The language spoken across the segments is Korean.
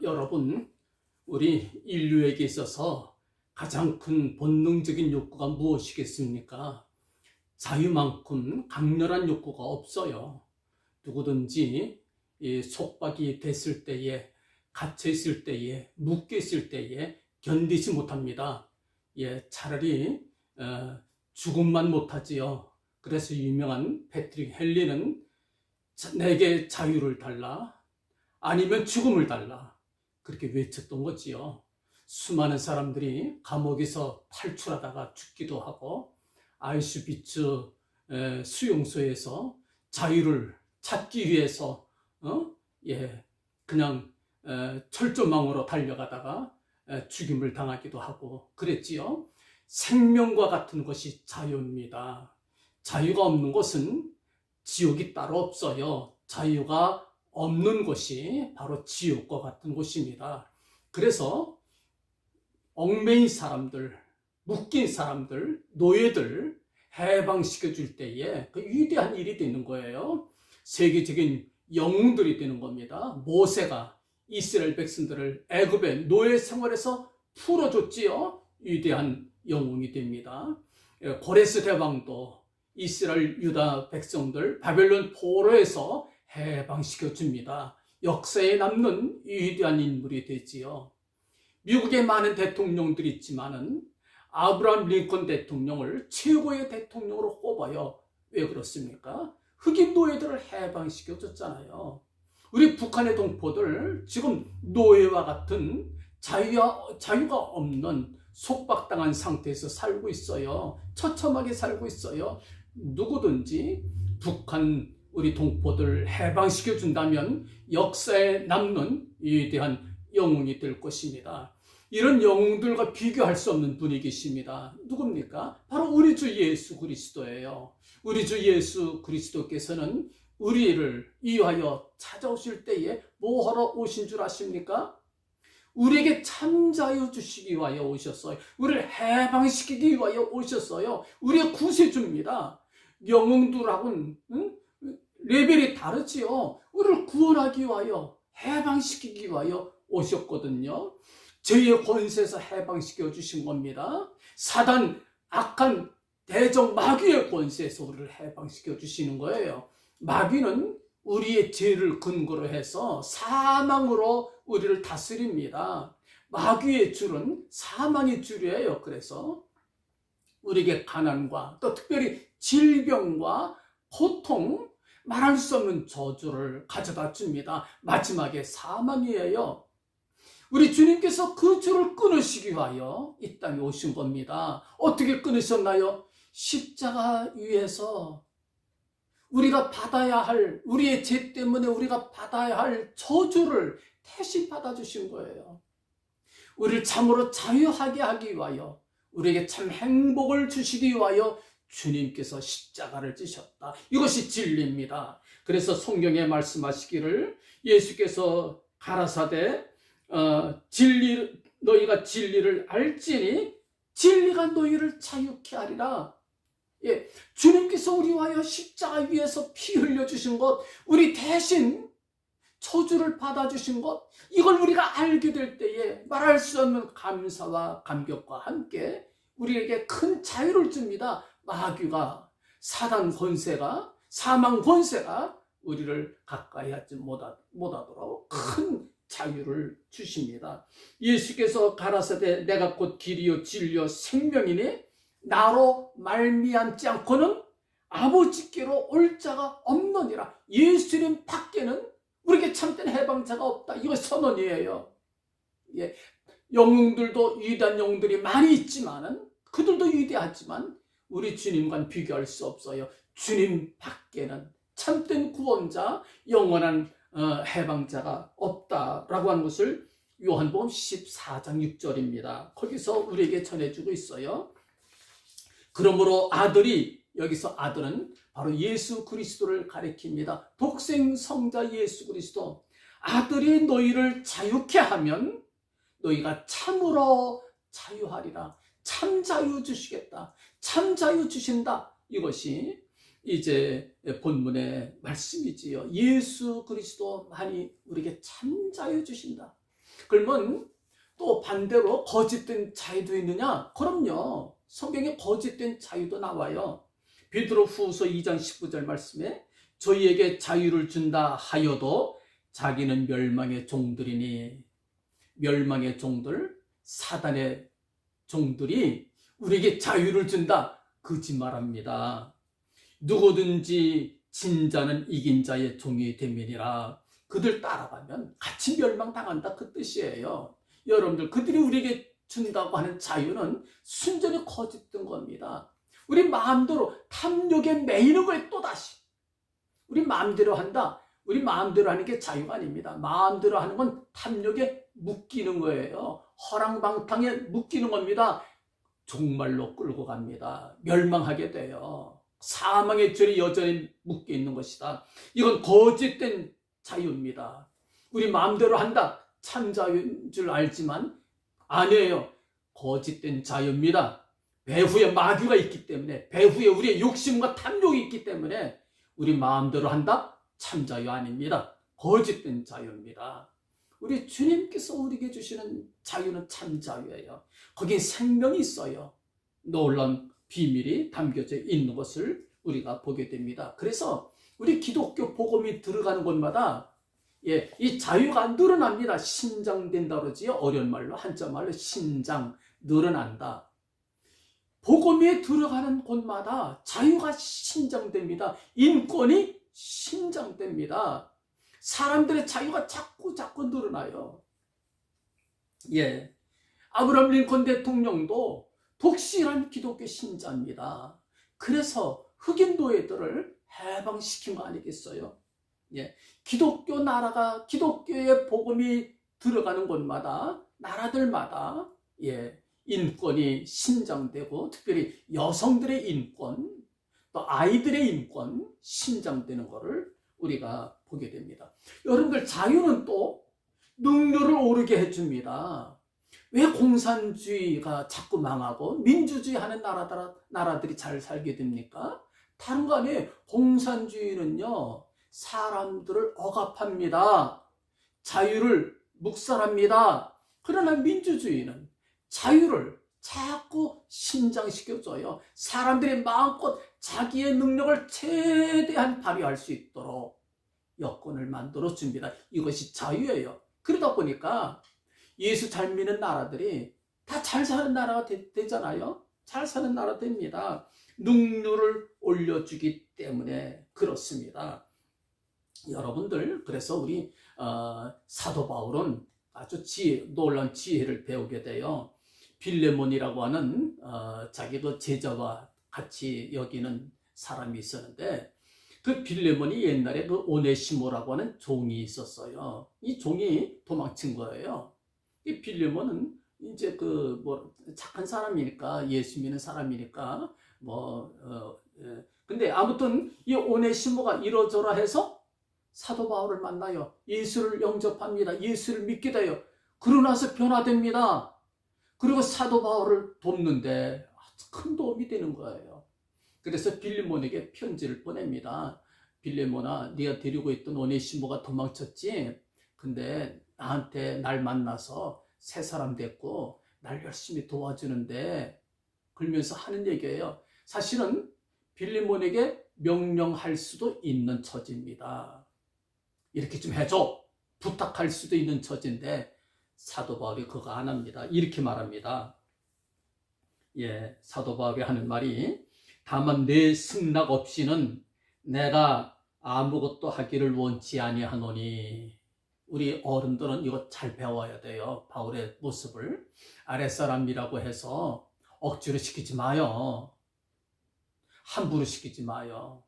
여러분, 우리 인류에게 있어서 가장 큰 본능적인 욕구가 무엇이겠습니까? 자유만큼 강렬한 욕구가 없어요. 누구든지 이 속박이 됐을 때에, 갇혀 있을 때에, 묶여 있을 때에 견디지 못합니다. 차라리 죽음만 못하지요. 그래서 유명한 패트릭 헨리는 내게 자유를 달라, 아니면 죽음을 달라, 그렇게 외쳤던 거지요. 수많은 사람들이 감옥에서 탈출하다가 죽기도 하고 아우슈비츠 수용소에서 자유를 찾기 위해서 그냥 철조망으로 달려가다가 죽임을 당하기도 하고 그랬지요. 생명과 같은 것이 자유입니다. 자유가 없는 것은 지옥이 따로 없어요. 자유가 없는 곳이 바로 지옥과 같은 곳입니다. 그래서 얽매인 사람들, 묶인 사람들, 노예들 해방시켜 줄 때에 그 위대한 일이 되는 거예요. 세계적인 영웅들이 되는 겁니다. 모세가 이스라엘 백성들을 애굽의 노예 생활에서 풀어줬지요. 위대한 영웅이 됩니다. 고레스 대왕도 이스라엘 유다 백성들 바벨론 포로에서 해방시켜 줍니다. 역사에 남는 위대한 인물이 되지요. 미국에 많은 대통령들이 있지만은 아브라함 링컨 대통령을 최고의 대통령으로 꼽아요. 왜 그렇습니까? 흑인 노예들을 해방시켜 줬잖아요. 우리 북한의 동포들 지금 노예와 같은 자유가 없는 속박당한 상태에서 살고 있어요. 처참하게 살고 있어요. 누구든지 북한 우리 동포들 해방시켜 준다면 역사에 남는 위대한 영웅이 될 것입니다. 이런 영웅들과 비교할 수 없는 분이 계십니다. 누굽니까? 바로 우리 주 예수 그리스도예요. 우리 주 예수 그리스도께서는 우리를 위하여 찾아오실 때에 뭐하러 오신 줄 아십니까? 우리에게 참 자유 주시기 위하여 오셨어요. 우리를 해방시키기 위하여 오셨어요. 우리의 구세주입니다. 영웅들하고는 레벨이 다르지요. 우리를 구원하기 위하여, 해방시키기 위하여 오셨거든요. 죄의 권세에서 해방시켜 주신 겁니다. 사단, 악한 대적 마귀의 권세에서 우리를 해방시켜 주시는 거예요. 마귀는 우리의 죄를 근거로 해서 사망으로 우리를 다스립니다. 마귀의 줄은 사망의 줄이에요. 그래서 우리에게 가난과 또 특별히 질병과 고통, 말할 수 없는 저주를 가져다 줍니다. 마지막에 사망이에요. 우리 주님께서 그 줄을 끊으시기 위하여 이 땅에 오신 겁니다. 어떻게 끊으셨나요? 십자가 위에서 우리가 받아야 할, 우리의 죄 때문에 우리가 받아야 할 저주를 대신 받아주신 거예요. 우리를 참으로 자유하게 하기 위하여, 우리에게 참 행복을 주시기 위하여 주님께서 십자가를 지셨다. 이것이 진리입니다. 그래서 성경에 말씀하시기를 예수께서 가라사대 너희가 진리를 알지니 진리가 너희를 자유케 하리라. 주님께서 우리 위하여 십자가 위에서 피 흘려주신 것, 우리 대신 저주를 받아주신 것, 이걸 우리가 알게 될 때에 말할 수 없는 감사와 감격과 함께 우리에게 큰 자유를 줍니다. 마귀가, 사단 권세가, 사망 권세가 우리를 가까이 하지 못하도록 큰 자유를 주십니다. 예수께서 가라사대 내가 곧 길이요 진리요 생명이니 나로 말미암지 않고는 아버지께로 올 자가 없느니라. 예수님 밖에는 우리에게 참된 해방자가 없다. 이거 선언이에요. 영웅들도 위대한 영웅들이 많이 있지만은 그들도 위대하지만 우리 주님과는 비교할 수 없어요. 주님 밖에는 참된 구원자, 영원한 해방자가 없다라고 하는 것을 요한복음 14장 6절입니다. 거기서 우리에게 전해주고 있어요. 그러므로 여기서 아들은 바로 예수 그리스도를 가리킵니다. 독생 성자 예수 그리스도. 아들이 너희를 자유케 하면 너희가 참으로 자유하리라. 참 자유 주시겠다. 참 자유 주신다. 이것이 이제 본문의 말씀이지요. 예수 그리스도만이 우리에게 참 자유 주신다. 그러면 또 반대로 거짓된 자유도 있느냐? 그럼요. 성경에 거짓된 자유도 나와요. 베드로 후서 2장 19절 말씀에 저희에게 자유를 준다 하여도 자기는 멸망의 종들이니, 멸망의 종들, 사단의 종들이 우리에게 자유를 준다, 거짓말합니다. 누구든지 진자는 이긴 자의 종이 됨이니라. 그들 따라가면 같이 멸망당한다, 그 뜻이에요. 여러분들, 그들이 우리에게 준다고 하는 자유는 순전히 거짓된 겁니다. 우리 마음대로 탐욕에 매이는 거에 또다시 우리 마음대로 한다. 우리 마음대로 하는 게 자유가 아닙니다. 마음대로 하는 건 탐욕에 묶이는 거예요. 허랑방탕에 묶이는 겁니다. 종말로 끌고 갑니다. 멸망하게 돼요. 사망의 죄에 여전히 묶여 있는 것이다. 이건 거짓된 자유입니다. 우리 마음대로 한다, 참 자유인 줄 알지만 아니에요. 거짓된 자유입니다. 배후에 마귀가 있기 때문에, 배후에 우리의 욕심과 탐욕이 있기 때문에 우리 마음대로 한다, 참 자유 아닙니다. 거짓된 자유입니다. 우리 주님께서 우리에게 주시는 자유는 참 자유예요. 거기에 생명이 있어요. 놀라운 비밀이 담겨져 있는 것을 우리가 보게 됩니다. 그래서 우리 기독교 복음이 들어가는 곳마다 이 자유가 늘어납니다. 신장된다 그러지요. 어려운 말로, 한자 말로 신장, 늘어난다. 복음에 들어가는 곳마다 자유가 신장됩니다. 인권이 신장됩니다. 사람들의 자유가 자꾸 늘어나요. 아브라함 링컨 대통령도 독실한 기독교 신자입니다. 그래서 흑인 노예들을 해방시킨 거 아니겠어요? 기독교 나라가, 기독교의 복음이 들어가는 곳마다, 나라들마다 인권이 신장되고, 특별히 여성들의 인권, 또 아이들의 인권 신장되는 것을 우리가 보게 됩니다. 여러분들, 자유는 또 능률을 오르게 해줍니다. 왜 공산주의가 자꾸 망하고 민주주의 하는 나라들이 잘 살게 됩니까? 다른 거 아니에요. 공산주의는요, 사람들을 억압합니다. 자유를 묵살합니다. 그러나 민주주의는 자유를 자꾸 신장시켜줘요. 사람들이 마음껏 자기의 능력을 최대한 발휘할 수 있도록 여건을 만들어줍니다. 이것이 자유예요. 그러다 보니까 예수 잘 믿는 나라들이 다 잘 사는 나라가 되잖아요. 잘 사는 나라 됩니다. 능률을 올려주기 때문에 그렇습니다. 여러분들, 그래서 우리 사도 바울은 아주 놀라운 지혜를 배우게 돼요. 빌레몬이라고 하는 자기도 제자와 같이 여기는 사람이 있었는데, 그 빌레몬이 옛날에 그 오네시모라고 하는 종이 있었어요. 이 종이 도망친 거예요. 이 빌레몬은 이제 착한 사람이니까, 예수 믿는 사람이니까 근데 아무튼 이 오네시모가 이러저러 해서 사도 바울을 만나요. 예수를 영접합니다. 예수를 믿게 돼요. 그러고 나서 변화됩니다. 그리고 사도 바울을 돕는데 아주 큰 도움이 되는 거예요. 그래서 빌레몬에게 편지를 보냅니다. 빌레몬아, 네가 데리고 있던 오네시모가 도망쳤지? 근데 나한테 날 만나서 새 사람 됐고 날 열심히 도와주는데, 그러면서 하는 얘기예요. 사실은 빌레몬에게 명령할 수도 있는 처지입니다. 이렇게 좀 해줘, 부탁할 수도 있는 처지인데 사도 바울이 그거 안 합니다. 이렇게 말합니다. 사도 바울이 하는 말이, 다만 내 승낙 없이는 내가 아무것도 하기를 원치 아니하노니. 우리 어른들은 이거 잘 배워야 돼요. 바울의 모습을. 아랫사람이라고 해서 억지로 시키지 마요. 함부로 시키지 마요.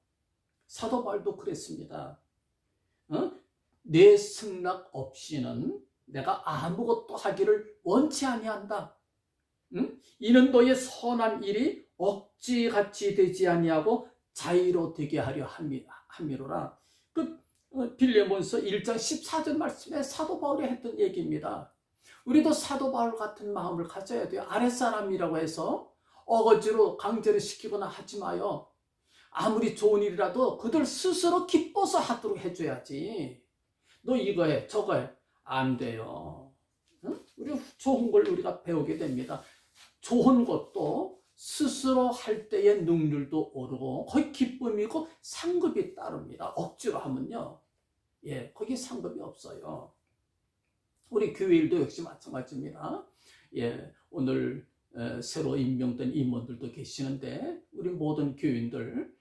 사도 바울도 그랬습니다. 내 승낙 없이는 내가 아무것도 하기를 원치 아니한다. 이는 너의 선한 일이 억지같이 되지 아니하고 자유로 되게 하려 함이로라. 빌레몬서 1장 14절 말씀에 사도 바울이 했던 얘기입니다. 우리도 사도 바울 같은 마음을 가져야 돼요. 아랫사람이라고 해서 억지로 강제로 시키거나 하지 마요. 아무리 좋은 일이라도 그들 스스로 기뻐서 하도록 해줘야지. 너 이거 해, 저거 해. 안 돼요. 우리 좋은 걸 우리가 배우게 됩니다. 좋은 것도 스스로 할 때의 능률도 오르고 거기 기쁨이고 상급이 따릅니다. 억지로 하면요, 거기 상급이 없어요. 우리 교회 일도 역시 마찬가지입니다. 오늘 새로 임명된 임원들도 계시는데 우리 모든 교인들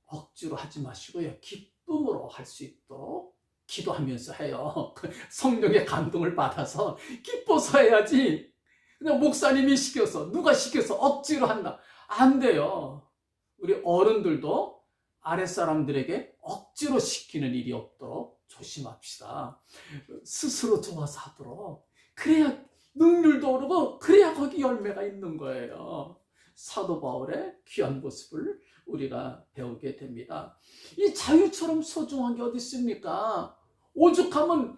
억지로 하지 마시고요, 기쁨으로 할 수 있도록 기도하면서 해요. 성령의 감동을 받아서 기뻐서 해야지. 그냥 목사님이 시켜서, 누가 시켜서 억지로 한다, 안 돼요. 우리 어른들도 아랫사람들에게 억지로 시키는 일이 없도록 조심합시다. 스스로 좋아서 하도록. 그래야 능률도 오르고 그래야 거기 열매가 있는 거예요. 사도 바울의 귀한 모습을 우리가 배우게 됩니다. 이 자유처럼 소중한 게 어디 있습니까? 오죽하면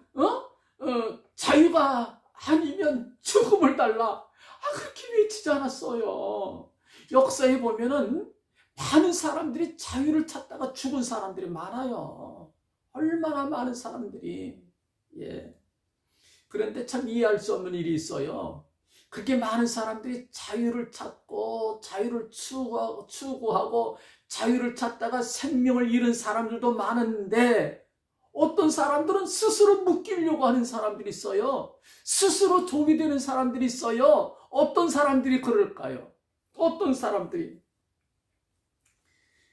자유가 아니면 죽음을 달라, 그렇게 외치지 않았어요. 역사에 보면은 많은 사람들이 자유를 찾다가 죽은 사람들이 많아요. 얼마나 많은 사람들이. 그런데 참 이해할 수 없는 일이 있어요. 그렇게 많은 사람들이 자유를 찾고 자유를 추구하고 자유를 찾다가 생명을 잃은 사람들도 많은데, 어떤 사람들은 스스로 묶이려고 하는 사람들이 있어요. 스스로 종이 되는 사람들이 있어요. 어떤 사람들이 그럴까요? 어떤 사람들이?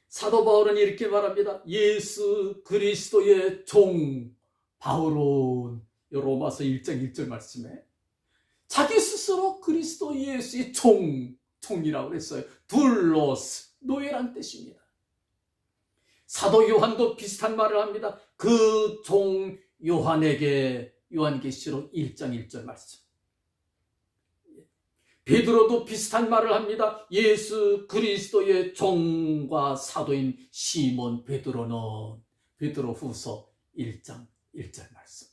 사도 바울은 이렇게 말합니다. 예수 그리스도의 종 바울은, 로마서 1장 1절 말씀에 자기 스스로 그리스도 예수의 종이라고 했어요. 둘로스, 노예란 뜻입니다. 사도 요한도 비슷한 말을 합니다. 그 종 요한에게, 요한계시록 1장 1절 말씀. 베드로도 비슷한 말을 합니다. 예수 그리스도의 종과 사도인 시몬 베드로는, 베드로후서 1장 1절 말씀.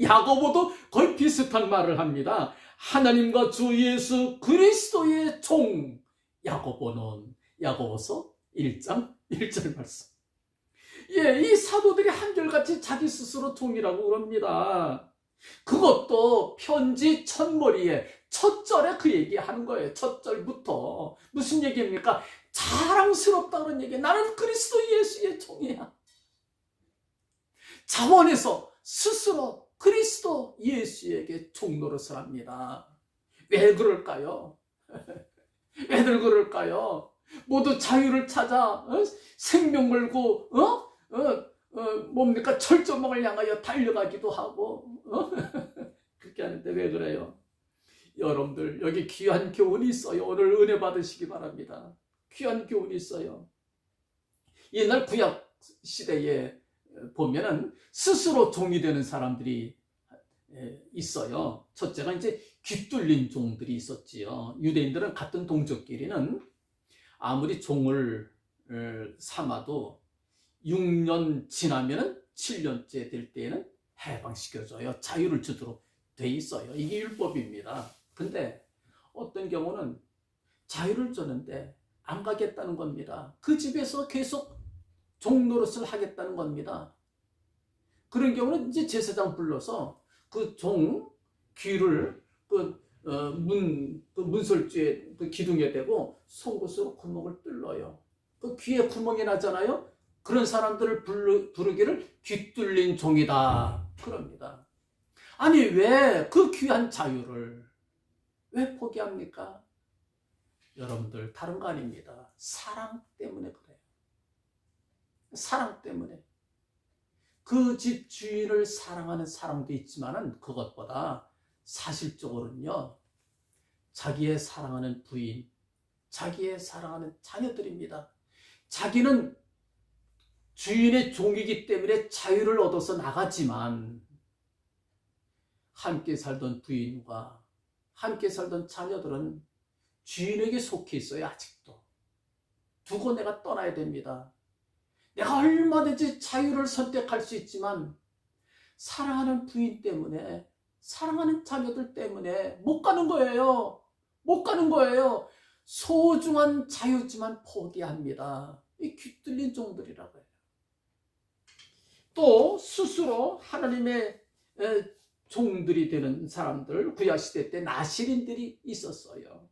야고보도 거의 비슷한 말을 합니다. 하나님과 주 예수 그리스도의 종 야고보는, 야고보서 1장 1절 말씀. 이 사도들이 한결같이 자기 스스로 종이라고 그럽니다. 그것도 편지 첫머리에 첫 절에 그 얘기하는 거예요. 첫 절부터. 무슨 얘기입니까? 자랑스럽다는 얘기. 나는 그리스도 예수의 종이야. 자원해서 스스로 그리스도 예수에게 종노릇을 합니다. 왜 그럴까요? 왜들 그럴까요? 모두 자유를 찾아 생명 걸고 뭡니까? 철조망을 향하여 달려가기도 하고 그렇게 하는데 왜 그래요? 여러분들 여기 귀한 교훈이 있어요. 오늘 은혜 받으시기 바랍니다. 귀한 교훈이 있어요. 옛날 구약 시대에 보면은 스스로 종이 되는 사람들이 있어요. 첫째가 이제 귀뚫린 종들이 있었지요. 유대인들은 같은 동족끼리는 아무리 종을 삼아도 6년 지나면은 7년째 될 때에는 해방시켜줘요. 자유를 주도록 돼 있어요. 이게 율법입니다. 근데 어떤 경우는 자유를 주는데 안 가겠다는 겁니다. 그 집에서 계속 종 노릇을 하겠다는 겁니다. 그런 경우는 이제 제사장 불러서 그 종 귀를 문설주에 그 기둥에 대고 송곳으로 구멍을 뚫어요. 그 귀에 구멍이 나잖아요. 그런 사람들을 부르기를 귀뚫린 종이다 그럽니다. 아니 왜 그 귀한 자유를 왜 포기합니까? 여러분들 다른 거 아닙니다. 사랑 때문에 그래요. 사랑 때문에. 그 집 주인을 사랑하는 사람도 있지만은 그것보다 사실적으로는요, 자기의 사랑하는 부인, 자기의 사랑하는 자녀들입니다. 자기는 주인의 종이기 때문에 자유를 얻어서 나가지만 함께 살던 부인과 함께 살던 자녀들은 주인에게 속해 있어요. 아직도. 두고 내가 떠나야 됩니다. 내가 얼마든지 자유를 선택할 수 있지만 사랑하는 부인 때문에, 사랑하는 자녀들 때문에 못 가는 거예요. 못 가는 거예요. 소중한 자유지만 포기합니다. 이 귀뚫린 종들이라고 해요. 또 스스로 하나님의 종들이 되는 사람들, 구약시대 때 나실인들이 있었어요.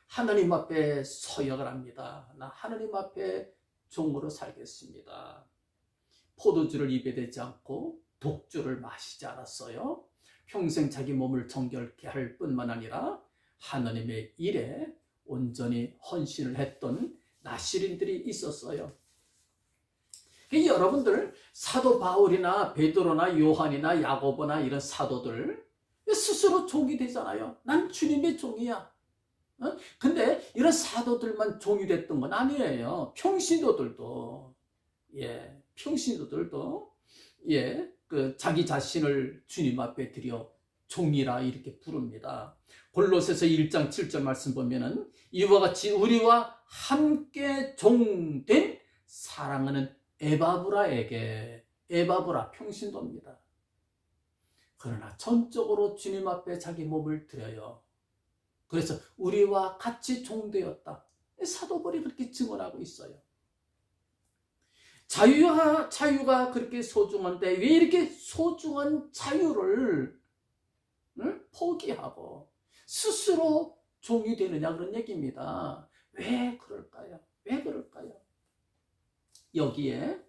하나님 앞에 서약을 합니다. 나 하나님 앞에 종으로 살겠습니다. 포도주를 입에 대지 않고 독주를 마시지 않았어요. 평생 자기 몸을 정결케 할 뿐만 아니라 하나님의 일에 온전히 헌신을 했던 나실인들이 있었어요. 여러분들, 사도 바울이나 베드로나 요한이나 야고보나 이런 사도들 스스로 종이 되잖아요. 난 주님의 종이야. 근데 이런 사도들만 종이 됐던 건 아니에요. 평신도들도 자기 자신을 주님 앞에 드려 종이라 이렇게 부릅니다. 골로새서 1장 7절 말씀 보면은 이와 같이 우리와 함께 종된 사랑하는 에바브라 평신도입니다. 그러나 전적으로 주님 앞에 자기 몸을 드려요. 그래서 우리와 같이 종되었다. 사도벌이 그렇게 증언하고 있어요. 자유가 그렇게 소중한데 왜 이렇게 소중한 자유를 포기하고 스스로 종이 되느냐 그런 얘기입니다. 왜 그럴까요? 여기에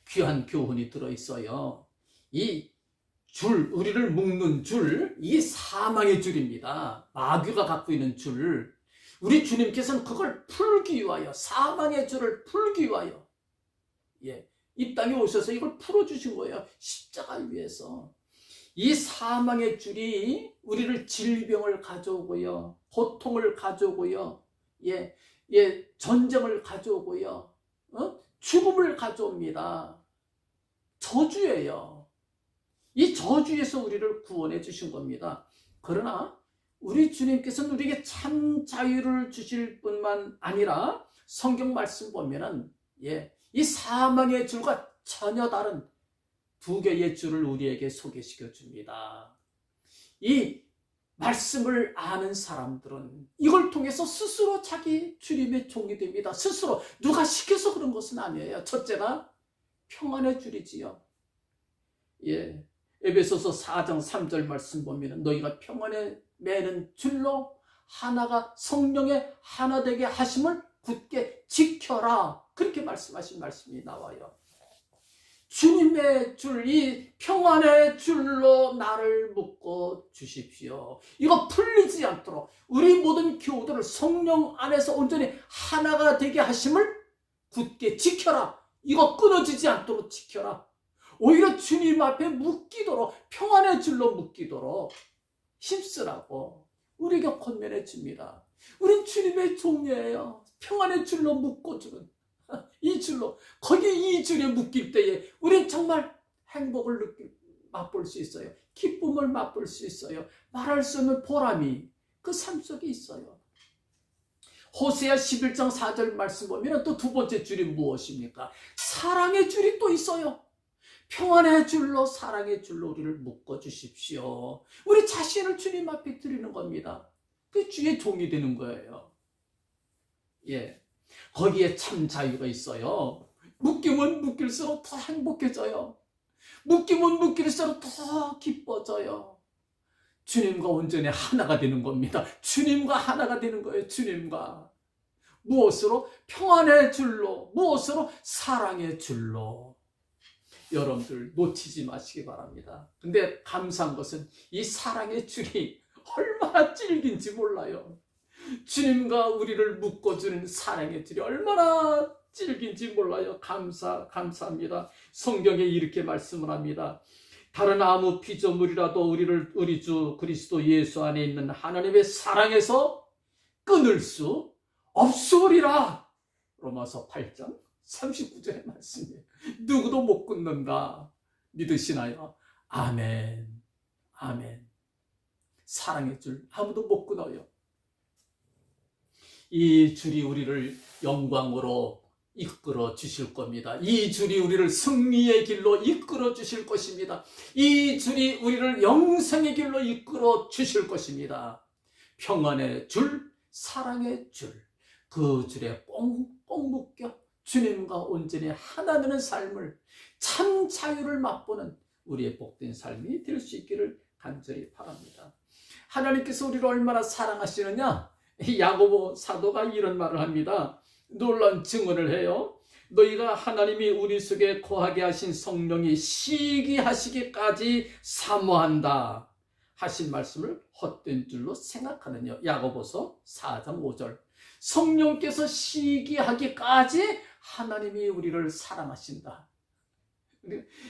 귀한 교훈이 들어있어요. 이 줄, 우리를 묶는 줄, 이게 사망의 줄입니다. 마귀가 갖고 있는 줄. 우리 주님께서는 그걸 풀기 위하여, 사망의 줄을 풀기 위하여, 이 땅에 오셔서 이걸 풀어주신 거예요. 십자가 위에서. 이 사망의 줄이 우리를 질병을 가져오고요, 고통을 가져오고요, 전쟁을 가져오고요, 죽음을 가져옵니다. 저주예요. 이 저주에서 우리를 구원해 주신 겁니다. 그러나 우리 주님께서는 우리에게 참 자유를 주실 뿐만 아니라 성경 말씀 보면은 이 사망의 줄과 전혀 다른 두 개의 줄을 우리에게 소개시켜 줍니다. 이 말씀을 아는 사람들은 이걸 통해서 스스로 자기 주님의 종이 됩니다. 스스로 누가 시켜서 그런 것은 아니에요. 첫째가 평안의 줄이지요. 에베소서 4장 3절 말씀 보면 너희가 평안에 매는 줄로 하나가 성령의 하나 되게 하심을 굳게 지켜라. 그렇게 말씀하신 말씀이 나와요. 주님의 줄, 이 평안의 줄로 나를 묶어 주십시오. 이거 풀리지 않도록 우리 모든 교우들을 성령 안에서 온전히 하나가 되게 하심을 굳게 지켜라. 이거 끊어지지 않도록 지켜라. 오히려 주님 앞에 묶이도록, 평안의 줄로 묶이도록 힘쓰라고 우리에게 권면해 줍니다. 우린 주님의 종이에요. 평안의 줄로 묶어주는 이 줄로, 거기 이 줄에 묶일 때에 우린 정말 행복을 맛볼 수 있어요. 기쁨을 맛볼 수 있어요. 말할 수 없는 보람이 그 삶 속에 있어요. 호세아 11장 4절 말씀 보면 또 두 번째 줄이 무엇입니까? 사랑의 줄이 또 있어요. 평안의 줄로, 사랑의 줄로 우리를 묶어주십시오. 우리 자신을 주님 앞에 드리는 겁니다. 그 주의 종이 되는 거예요. 거기에 참 자유가 있어요. 묶이면 묶일수록 더 행복해져요. 묶이면 묶일수록 더 기뻐져요. 주님과 온전히 하나가 되는 겁니다. 주님과 하나가 되는 거예요. 주님과. 무엇으로? 평안의 줄로. 무엇으로? 사랑의 줄로. 여러분들 놓치지 마시기 바랍니다. 근데 감사한 것은 이 사랑의 줄이 얼마나 질긴지 몰라요. 주님과 우리를 묶어주는 사랑의 줄이 얼마나 질긴지 몰라요. 감사합니다. 성경에 이렇게 말씀을 합니다. 다른 아무 피조물이라도 우리 주 그리스도 예수 안에 있는 하나님의 사랑에서 끊을 수 없으리라. 로마서 8장 39절의 말씀이에요. 누구도 못 끊는다. 믿으시나요? 아멘. 사랑의 줄 아무도 못 끊어요. 이 줄이 우리를 영광으로 이끌어 주실 겁니다. 이 줄이 우리를 승리의 길로 이끌어 주실 것입니다. 이 줄이 우리를 영생의 길로 이끌어 주실 것입니다. 평안의 줄, 사랑의 줄, 그 줄에 꽁꽁 묶여 주님과 온전히 하나 되는 삶을, 참 자유를 맛보는 우리의 복된 삶이 될 수 있기를 간절히 바랍니다. 하나님께서 우리를 얼마나 사랑하시느냐? 야고보 사도가 이런 말을 합니다. 놀라운 증언을 해요. 너희가 하나님이 우리 속에 거하게 하신 성령이 시기하시기까지 사모한다 하신 말씀을 헛된 줄로 생각하느냐. 야고보서 4장 5절. 성령께서 시기하기까지 하나님이 우리를 사랑하신다.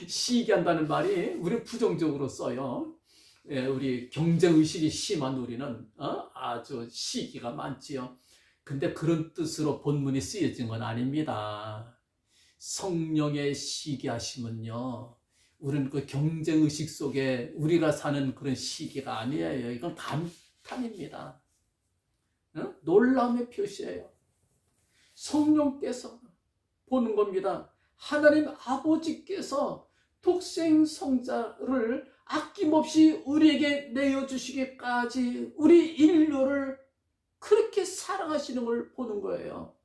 시기한다는 말이 우리 부정적으로 써요. 우리 경쟁의식이 심한 우리는 아주 시기가 많지요. 근데 그런 뜻으로 본문이 쓰여진 건 아닙니다. 성령의 시기하심은요, 우리는 그 경쟁의식 속에 우리가 사는 그런 시기가 아니에요. 이건 감탄입니다. 놀라움의 표시예요. 성령께서 보는 겁니다. 하나님 아버지께서 독생 성자를 아낌없이 우리에게 내어주시기까지 우리 인류를 그렇게 사랑하시는 걸 보는 거예요.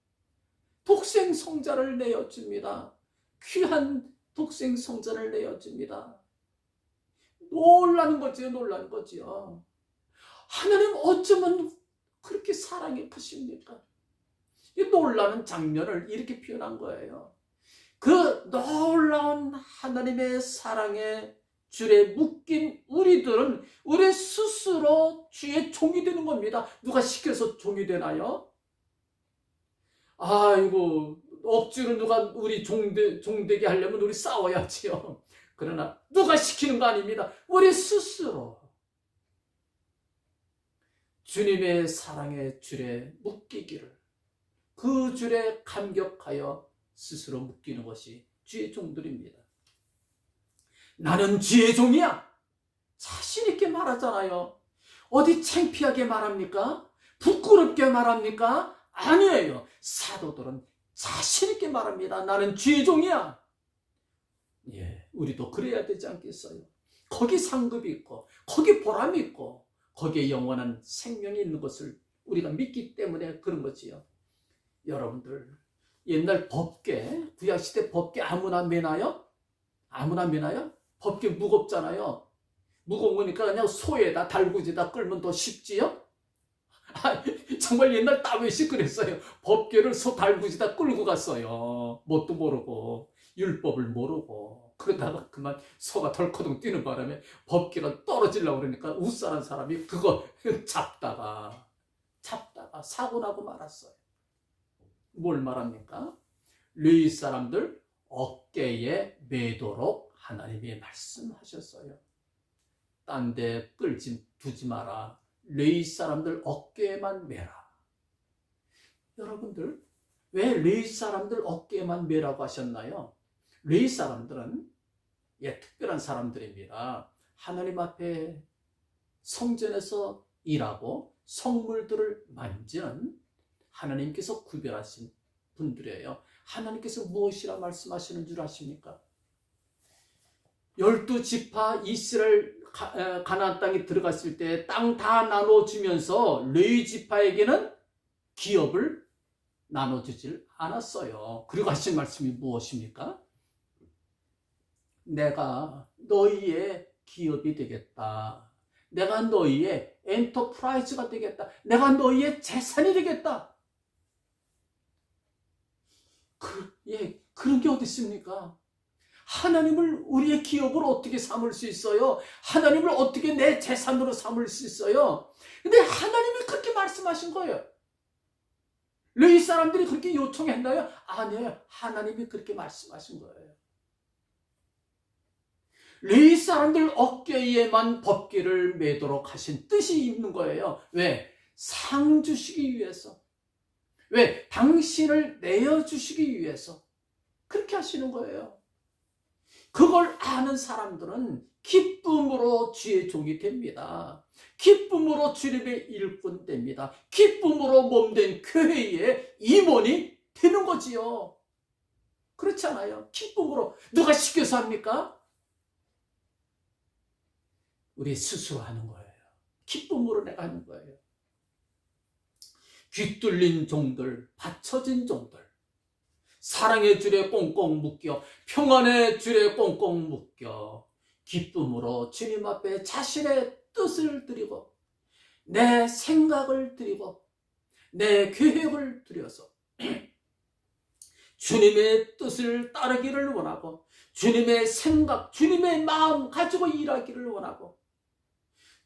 독생 성자를 내어줍니다. 귀한 독생 성자를 내어줍니다. 놀라는 거지요, 놀라는 거지요. 하나님 어쩌면 그렇게 사랑이 크십니까? 이 놀라는 장면을 이렇게 표현한 거예요. 그 놀라운 하나님의 사랑에 줄에 묶인 우리들은 우리 스스로 주의 종이 되는 겁니다. 누가 시켜서 종이 되나요? 아이고, 억지로 누가 우리 종되게 하려면 우리 싸워야지요. 그러나 누가 시키는 거 아닙니다. 우리 스스로 주님의 사랑의 줄에 묶이기를, 그 줄에 감격하여 스스로 묶이는 것이 주의 종들입니다. 나는 주의 종이야. 자신 있게 말하잖아요. 어디 창피하게 말합니까? 부끄럽게 말합니까? 아니에요. 사도들은 자신 있게 말합니다. 나는 주의 종이야. 예, 우리도 그래야 되지 않겠어요? 거기 상급이 있고, 거기 보람이 있고, 거기에 영원한 생명이 있는 것을 우리가 믿기 때문에 그런 거지요. 여러분들, 옛날 법궤, 구약시대 법궤 아무나 매나요? 아무나 매나요? 법궤 무겁잖아요. 무거운 거니까 그냥 소에다 달구지다 끌면 더 쉽지요? 정말 옛날 다윗이 그랬어요. 법궤를 소 달구지다 끌고 갔어요. 뭣도 모르고 율법을 모르고. 그러다가 그만 소가 덜커덩 뛰는 바람에 법궤가 떨어지려고 그러니까 우쌀한 사람이 그거 잡다가 사고 나고 말았어요. 뭘 말합니까? 레위 사람들 어깨에 매도록 하나님이 말씀하셨어요. 딴 데 두지 마라. 레위 사람들 어깨에만 매라. 여러분들, 왜 레위 사람들 어깨에만 매라고 하셨나요? 레위 사람들은 특별한 사람들입니다. 하나님 앞에 성전에서 일하고 성물들을 만지는 하나님께서 구별하신 분들이에요. 하나님께서 무엇이라 말씀하시는 줄 아십니까? 12지파 이스라엘 가나안 땅에 들어갔을 때 땅 다 나눠주면서 레위 지파에게는 기업을 나눠주질 않았어요. 그리고 하신 말씀이 무엇입니까? 내가 너희의 기업이 되겠다. 내가 너희의 엔터프라이즈가 되겠다. 내가 너희의 재산이 되겠다. 그런 게 어디 있습니까? 하나님을 우리의 기업으로 어떻게 삼을 수 있어요? 하나님을 어떻게 내 재산으로 삼을 수 있어요? 근데 하나님이 그렇게 말씀하신 거예요. 레위 사람들이 그렇게 요청했나요? 아니에요. 하나님이 그렇게 말씀하신 거예요. 레위 사람들 어깨에만 법궤를 매도록 하신 뜻이 있는 거예요. 왜? 상 주시기 위해서. 왜? 당신을 내어주시기 위해서. 그렇게 하시는 거예요. 그걸 아는 사람들은 기쁨으로 주의 종이 됩니다. 기쁨으로 주님의 일꾼 됩니다. 기쁨으로 몸된 교회의 임원이 되는 거지요. 그렇지 않아요? 기쁨으로. 누가 시켜서 합니까? 우리 스스로 하는 거예요. 기쁨으로 내가 하는 거예요. 귀 뚫린 종들, 받쳐진 종들, 사랑의 줄에 꽁꽁 묶여, 평안의 줄에 꽁꽁 묶여, 기쁨으로 주님 앞에 자신의 뜻을 드리고 내 생각을 드리고 내 계획을 드려서 주님의 뜻을 따르기를 원하고 주님의 생각, 주님의 마음 가지고 일하기를 원하고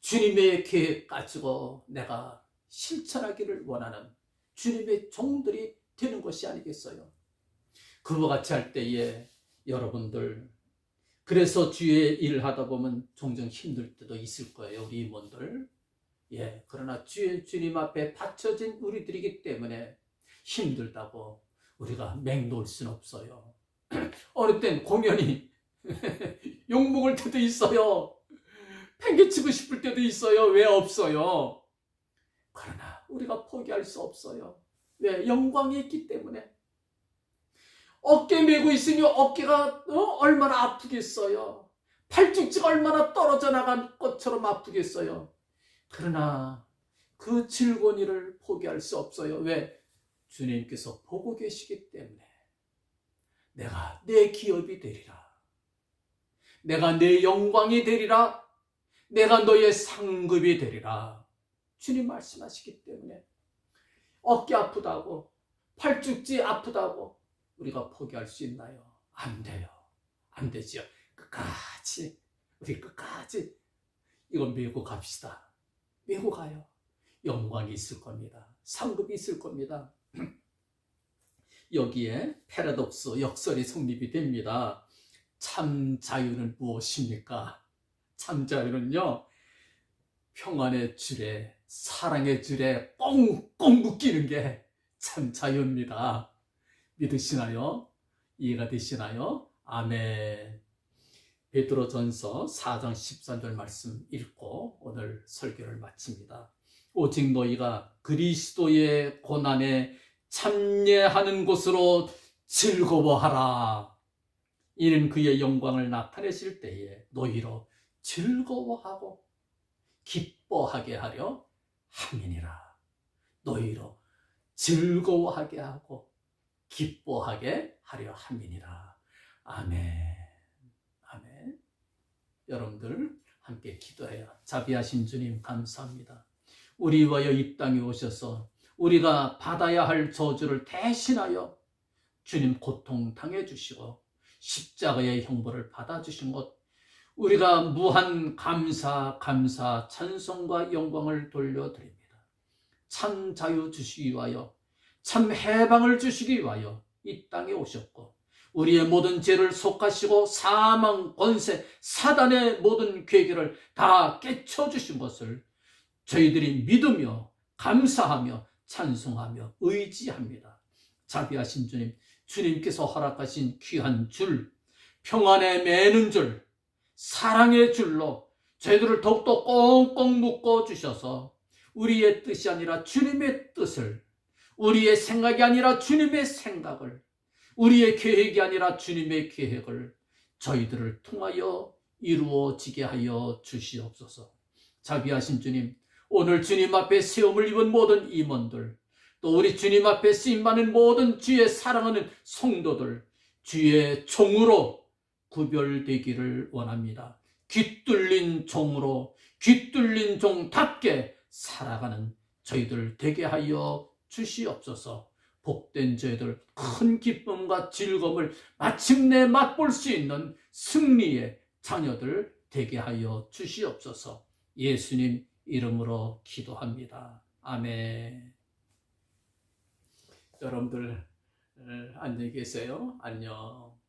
주님의 계획 가지고 내가 실천하기를 원하는 주님의 종들이 되는 것이 아니겠어요? 그와 같이 할 때에 여러분들, 그래서 주의 일을 하다 보면 종종 힘들 때도 있을 거예요, 우리 임원들. 그러나 주님 앞에 바쳐진 우리들이기 때문에 힘들다고 우리가 맹놓을 수는 없어요. 어느 땐 공연이 욕먹을 때도 있어요. 팽개치고 싶을 때도 있어요. 왜 없어요? 그러나 우리가 포기할 수 없어요. 왜? 영광이 있기 때문에. 어깨 메고 있으니 어깨가 얼마나 아프겠어요. 팔뚝지가 얼마나 떨어져 나간 것처럼 아프겠어요. 그러나 그 즐거운 일을 포기할 수 없어요. 왜? 주님께서 보고 계시기 때문에. 내가 내 기업이 되리라. 내가 내 영광이 되리라. 내가 너의 상급이 되리라. 주님 말씀하시기 때문에 어깨 아프다고, 팔뚝지 아프다고 우리가 포기할 수 있나요? 안 돼요. 안 되지요. 우리 끝까지 이건 메고 갑시다. 메고 가요. 영광이 있을 겁니다. 상급이 있을 겁니다. 여기에 패러독스, 역설이 성립이 됩니다. 참 자유는 무엇입니까? 참 자유는요, 평안의 줄에, 사랑의 줄에 꽁꽁 묶이는 게 참 자유입니다. 믿으시나요? 이해가 되시나요? 아멘. 베드로전서 4장 13절 말씀 읽고 오늘 설교를 마칩니다. 오직 너희가 그리스도의 고난에 참여하는 곳으로 즐거워하라. 이는 그의 영광을 나타내실 때에 너희로 즐거워하고 기뻐하게 하려 함이니라. 너희로 즐거워하게 하고 기뻐하게 하려 함이니라. 아멘. 아멘. 여러분들 함께 기도해요. 자비하신 주님 감사합니다. 우리 위하여 이 땅에 오셔서 우리가 받아야 할 저주를 대신하여 주님 고통 당해주시고 십자가의 형벌을 받아주신 것, 우리가 무한 감사 찬송과 영광을 돌려드립니다. 참 자유 주시기 위하여, 참 해방을 주시기 위하여 이 땅에 오셨고 우리의 모든 죄를 속하시고 사망, 권세, 사단의 모든 괴계를 다 깨쳐주신 것을 저희들이 믿으며 감사하며 찬송하며 의지합니다. 자비하신 주님, 주님께서 허락하신 귀한 줄, 평안에 매는 줄, 사랑의 줄로 저희들을 더욱더 꽁꽁 묶어주셔서 우리의 뜻이 아니라 주님의 뜻을, 우리의 생각이 아니라 주님의 생각을, 우리의 계획이 아니라 주님의 계획을 저희들을 통하여 이루어지게 하여 주시옵소서. 자비하신 주님, 오늘 주님 앞에 세움을 입은 모든 임원들, 또 우리 주님 앞에 쓰임받는 모든 주의 사랑하는 성도들, 주의 종으로 구별되기를 원합니다. 귀뚫린 종으로, 귀뚫린 종답게 살아가는 저희들 되게 하여 주시옵소서. 복된 저희들 큰 기쁨과 즐거움을 마침내 맛볼 수 있는 승리의 자녀들 되게 하여 주시옵소서. 예수님 이름으로 기도합니다. 아멘. 여러분들 안녕히 계세요. 안녕.